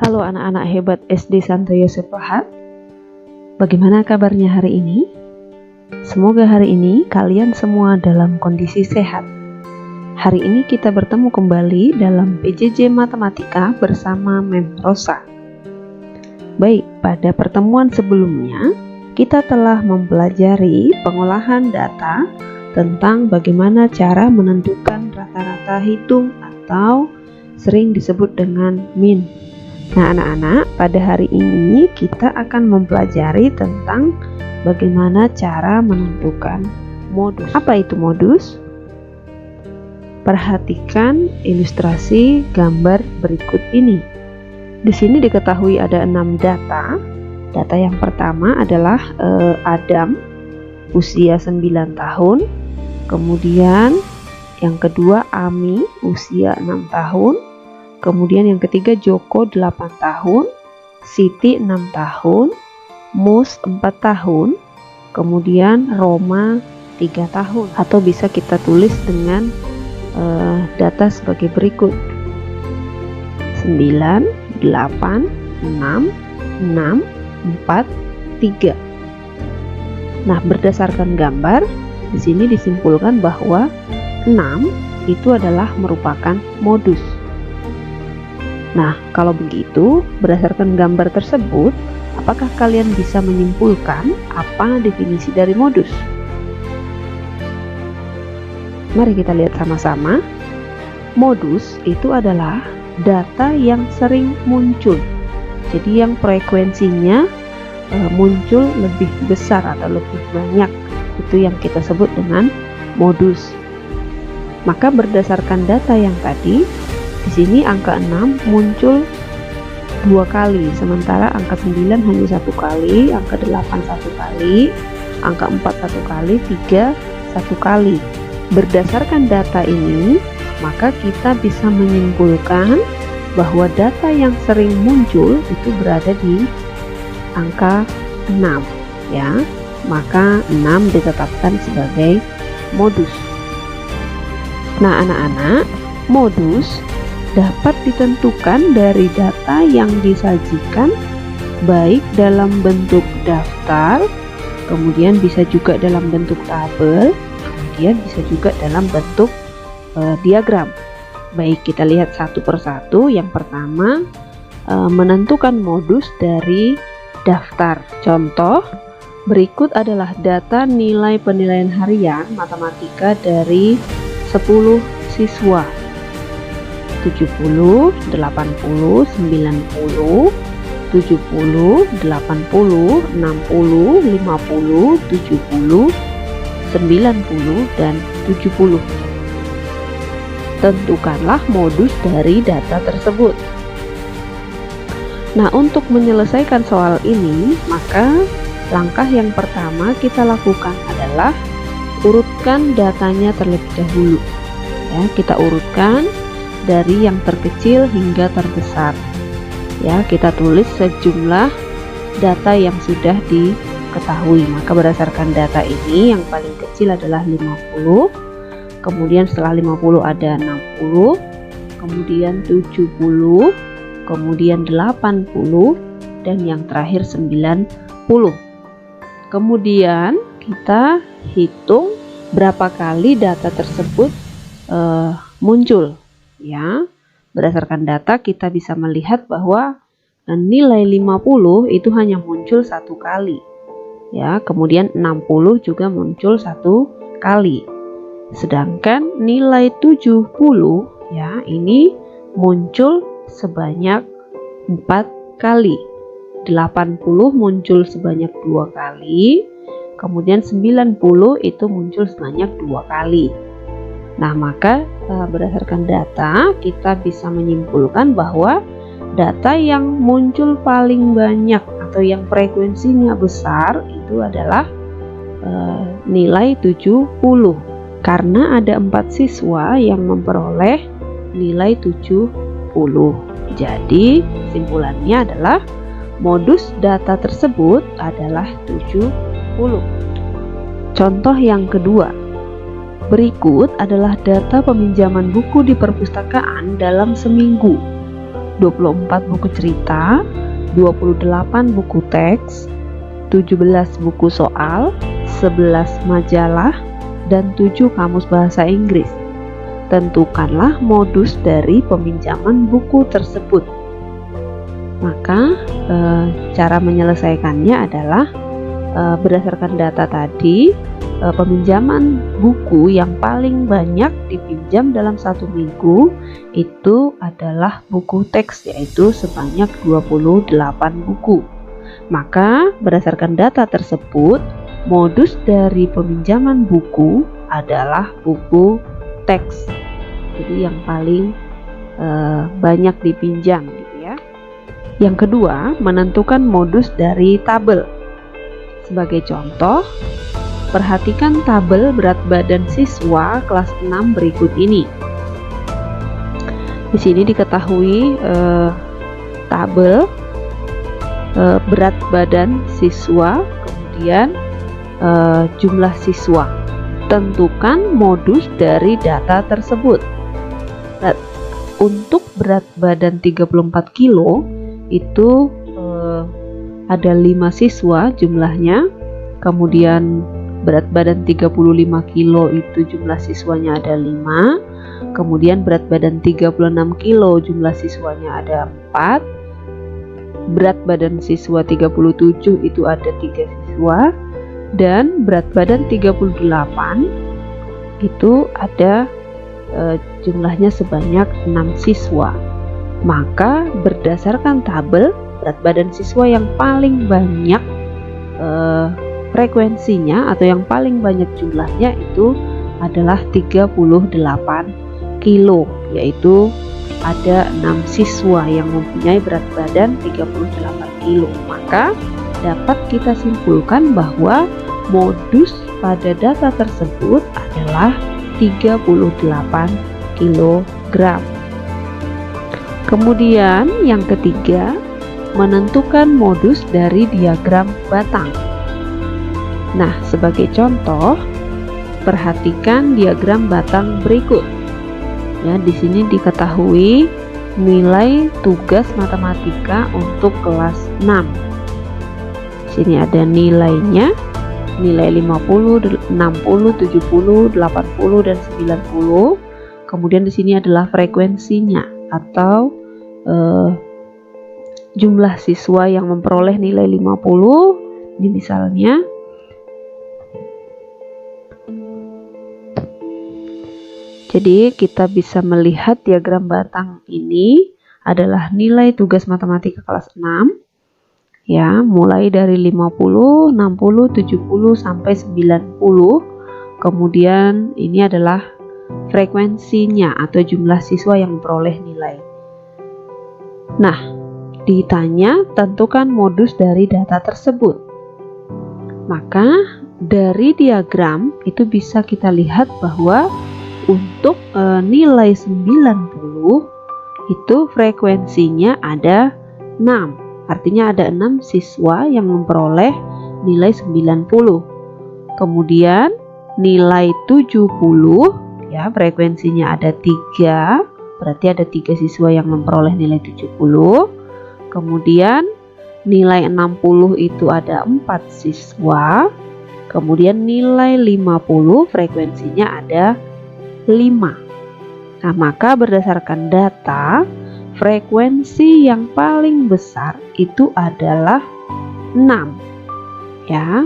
Halo anak-anak hebat SD Santo Yosef Pahat. Bagaimana kabarnya hari ini? Semoga hari ini kalian semua dalam kondisi sehat. Hari ini kita bertemu kembali dalam PJJ Matematika bersama Mem Rosa. Baik, pada pertemuan sebelumnya kita telah mempelajari pengolahan data tentang bagaimana cara menentukan rata-rata hitung atau sering disebut dengan min. Nah anak-anak, pada hari ini kita akan mempelajari tentang bagaimana cara menentukan modus. Apa itu modus? Perhatikan ilustrasi gambar berikut ini. Di sini diketahui ada 6 data. Data yang pertama adalah Adam, usia 9 tahun. Kemudian yang kedua Ami, usia 6 tahun. Kemudian yang ketiga Joko 8 tahun, Siti 6 tahun, Mus 4 tahun, kemudian Roma 3 tahun. Atau bisa kita tulis dengan data sebagai berikut: 9, 8, 6, 6, 4, 3. Nah, berdasarkan gambar di sini disimpulkan bahwa 6 itu adalah merupakan modus. Nah, kalau begitu, berdasarkan gambar tersebut, apakah kalian bisa menyimpulkan apa definisi dari modus? Mari kita lihat sama-sama. Modus itu adalah data yang sering muncul. Jadi yang frekuensinya muncul lebih besar atau lebih banyak. Itu yang kita sebut dengan modus. Maka berdasarkan data yang tadi, di sini angka 6 muncul 2 kali, sementara angka 9 hanya 1 kali, angka 8 1 kali, angka 4 1 kali, 3 1 kali. Berdasarkan data ini, maka kita bisa menyimpulkan bahwa data yang sering muncul itu berada di angka 6, ya. Maka 6 ditetapkan sebagai modus. Nah, anak-anak, modus dapat ditentukan dari data yang disajikan baik dalam bentuk daftar, kemudian bisa juga dalam bentuk tabel, kemudian bisa juga dalam bentuk diagram. Baik, kita lihat satu persatu. Yang pertama, menentukan modus dari daftar. Contoh berikut adalah data nilai penilaian harian matematika dari 10 siswa: 70, 80, 90, 70, 80, 60, 50, 70, 90, dan 70. Tentukanlah modus dari data tersebut. Nah, untuk menyelesaikan soal ini, maka langkah yang pertama kita lakukan adalah urutkan datanya terlebih dahulu. Ya, kita urutkan dari yang terkecil hingga terbesar. Ya, kita tulis sejumlah data yang sudah diketahui. Maka berdasarkan data ini, yang paling kecil adalah 50. Kemudian setelah 50 ada 60, kemudian 70, kemudian 80, dan yang terakhir 90. Kemudian kita hitung berapa kali data tersebut muncul. Ya, berdasarkan data kita bisa melihat bahwa nilai 50 itu hanya muncul 1 kali. Ya, kemudian 60 juga muncul 1 kali. Sedangkan nilai 70 ya, ini muncul sebanyak 4 kali. 80 muncul sebanyak 2 kali. Kemudian 90 itu muncul sebanyak 2 kali. Nah, maka berdasarkan data kita bisa menyimpulkan bahwa data yang muncul paling banyak atau yang frekuensinya besar itu adalah nilai 70, karena ada 4 siswa yang memperoleh nilai 70. Jadi simpulannya adalah modus data tersebut adalah 70. Contoh yang kedua. Berikut adalah data peminjaman buku di perpustakaan dalam seminggu. 24 buku cerita, 28 buku teks, 17 buku soal, 11 majalah, dan 7 kamus bahasa Inggris. Tentukanlah modus dari peminjaman buku tersebut. Maka cara menyelesaikannya adalah berdasarkan data tadi, peminjaman buku yang paling banyak dipinjam dalam 1 minggu itu adalah buku teks, yaitu sebanyak 28 buku. Maka berdasarkan data tersebut, modus dari peminjaman buku adalah buku teks. Jadi yang paling banyak dipinjam gitu ya. Yang kedua, menentukan modus dari tabel. Sebagai contoh, perhatikan tabel berat badan siswa kelas 6 berikut ini. Di sini diketahui tabel berat badan siswa, kemudian jumlah siswa. Tentukan modus dari data tersebut. Untuk berat badan 34 kilo itu ada 5 siswa jumlahnya. Kemudian berat badan 35 kilo itu jumlah siswanya ada 5. Kemudian berat badan 36 kilo jumlah siswanya ada 4. Berat badan siswa 37 itu ada 3 siswa. Dan berat badan 38 itu ada jumlahnya sebanyak 6 siswa. Maka berdasarkan tabel, berat badan siswa yang paling banyak frekuensinya atau yang paling banyak jumlahnya itu adalah 38 kilo, yaitu ada 6 siswa yang mempunyai berat badan 38 kilo. Maka dapat kita simpulkan bahwa modus pada data tersebut adalah 38 kg. Kemudian yang ketiga, menentukan modus dari diagram batang. Nah, sebagai contoh, perhatikan diagram batang berikut. Ya, di sini diketahui nilai tugas matematika untuk kelas 6. Di sini ada nilainya, nilai 50, 60, 70, 80 dan 90. Kemudian di sini adalah frekuensinya atau jumlah siswa yang memperoleh nilai 50. Ini misalnya jadi kita bisa melihat diagram batang ini adalah nilai tugas matematika kelas 6. Ya, mulai dari 50, 60, 70 sampai 90. Kemudian ini adalah frekuensinya atau jumlah siswa yang memperoleh nilai. Nah, ditanya tentukan modus dari data tersebut. Maka dari diagram itu bisa kita lihat bahwa untuk nilai 90 itu frekuensinya ada 6. Artinya ada 6 siswa yang memperoleh nilai 90. Kemudian nilai 70, ya, frekuensinya ada 3. Berarti ada 3 siswa yang memperoleh nilai 70. Kemudian nilai 60 itu ada 4 siswa. Kemudian nilai 50 frekuensinya ada 5. Nah, maka berdasarkan data, frekuensi yang paling besar itu adalah 6, ya,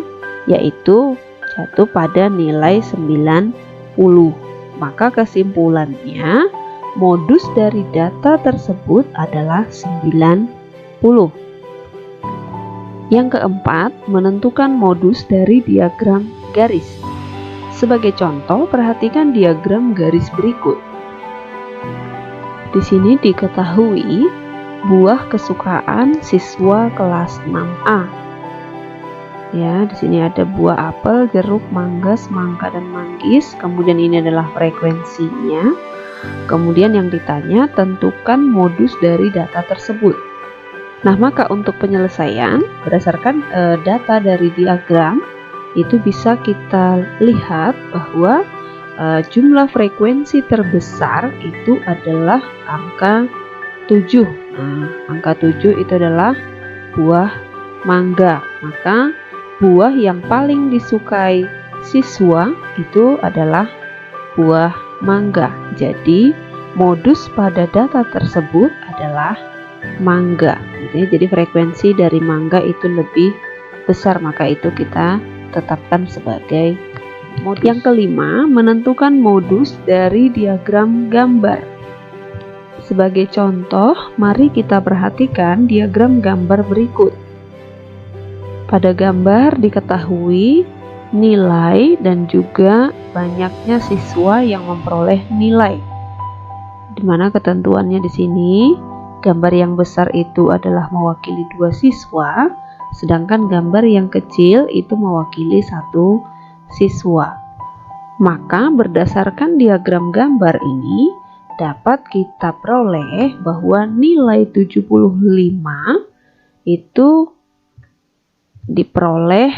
yaitu jatuh pada nilai 90. Maka kesimpulannya, modus dari data tersebut adalah 90. Yang keempat, menentukan modus dari diagram garis. Sebagai contoh, perhatikan diagram garis berikut. Di sini diketahui buah kesukaan siswa kelas 6A. Ya, di sini ada buah apel, jeruk, mangga, semangka, dan manggis. Kemudian ini adalah frekuensinya. Kemudian yang ditanya, tentukan modus dari data tersebut. Nah, maka untuk penyelesaian berdasarkan data dari diagram itu bisa kita lihat bahwa jumlah frekuensi terbesar itu adalah angka 7. Nah, angka 7 itu adalah buah mangga. Maka buah yang paling disukai siswa itu adalah buah mangga. Jadi modus pada data tersebut adalah mangga. Jadi frekuensi dari mangga itu lebih besar, maka itu kita tetapkan sebagai modus. Yang kelima, menentukan modus dari diagram gambar. Sebagai contoh, mari kita perhatikan diagram gambar berikut. Pada gambar diketahui nilai dan juga banyaknya siswa yang memperoleh nilai. Di mana ketentuannya di sini, gambar yang besar itu adalah mewakili 2 siswa, sedangkan gambar yang kecil itu mewakili 1 siswa. Maka berdasarkan diagram gambar ini dapat kita peroleh bahwa nilai 75 itu diperoleh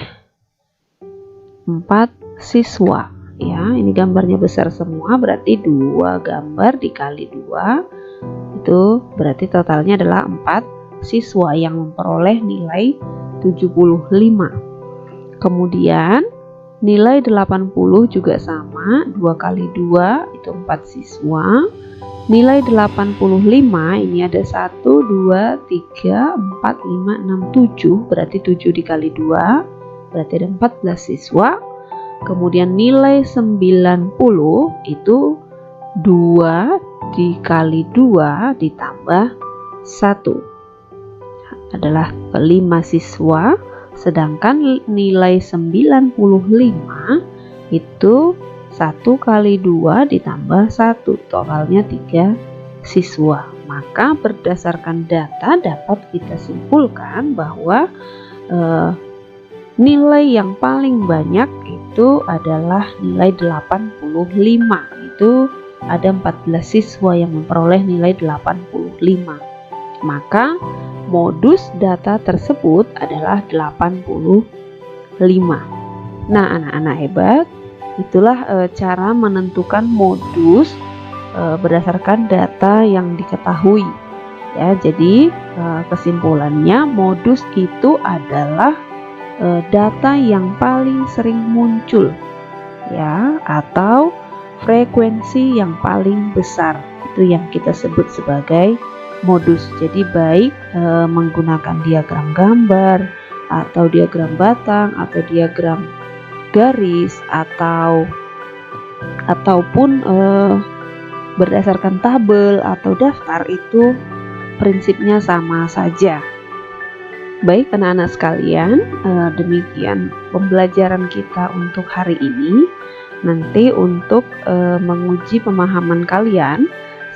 4 siswa. Ya, ini gambarnya besar semua, berarti 2 gambar dikali 2 itu berarti totalnya adalah 4 siswa yang memperoleh nilai 75. Kemudian nilai 80 juga sama, 2 kali 2 itu 4 siswa. Nilai 85 ini ada 1, 2, 3, 4, 5, 6, 7, berarti 7 dikali 2 berarti ada 14 siswa. Kemudian nilai 90 itu 2 dikali 2 ditambah 1 adalah 5 siswa. Sedangkan nilai 95 itu 1 kali 2 ditambah 1, totalnya 3 siswa. Maka berdasarkan data dapat kita simpulkan bahwa nilai yang paling banyak itu adalah nilai 85. Itu ada 14 siswa yang memperoleh nilai 85. Maka modus data tersebut adalah 85. Nah, anak-anak hebat, itulah cara menentukan modus berdasarkan data yang diketahui. Ya, jadi kesimpulannya modus itu adalah data yang paling sering muncul, ya, atau frekuensi yang paling besar. Itu yang kita sebut sebagai modus. Jadi baik menggunakan diagram gambar atau diagram batang atau diagram garis ataupun berdasarkan tabel atau daftar, itu prinsipnya sama saja. Baik anak-anak sekalian, demikian pembelajaran kita untuk hari ini. Nanti untuk menguji pemahaman kalian,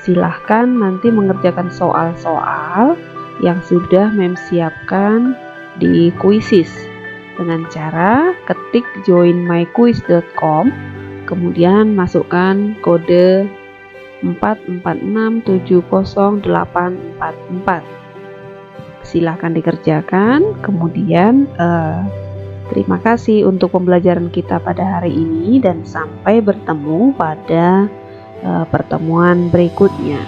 silahkan nanti mengerjakan soal-soal yang sudah Mem siapkan di Quizizz dengan cara ketik joinmyquiz.com, kemudian masukkan kode 446708444. Silahkan dikerjakan. Kemudian terima kasih untuk pembelajaran kita pada hari ini dan sampai bertemu pada pertemuan berikutnya.